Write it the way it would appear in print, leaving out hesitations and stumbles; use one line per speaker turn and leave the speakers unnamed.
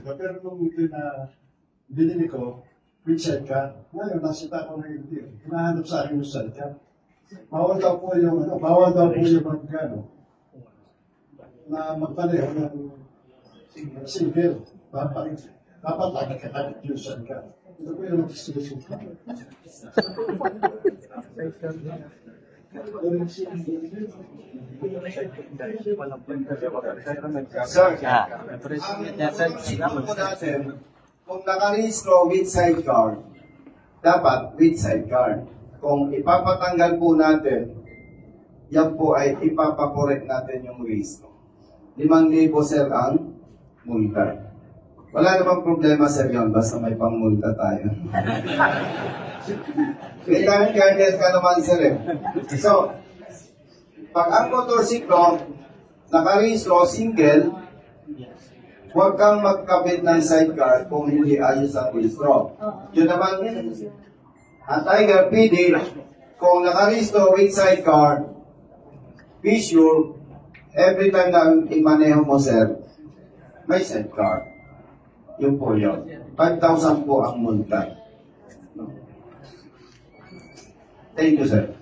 ka. Pero nung binili ko, with sidecar. Ngayon, nasita ko na hindi. Hinahanap sa akin yung sidecar. Bawal daw po yung magkano na magpareho ng single. Dapat nakikita yung sidecar. Ito po yung discussion ko.
Sir, kung nakarehistro with sidecar, dapat with sidecar. Kung ipapatanggal po natin, yan po ay ipapakorek natin yung rehistro. 5,000 sir ang multa. Wala namang problema sir yun, basta may pangmulta tayo. Kailangan ka naman sir eh. So, pag ang motorsiklo, nakarehistro, single, huwag kang magkabit ng sidecar kung hindi ayos ang rehistro. Yun naman, ang Tiger PD, kung nakarehistro with sidecar, be sure, every time na imaneho mo sir, may sidecar. Yun po yun. 5,000 po ang multa. Thank you, sir.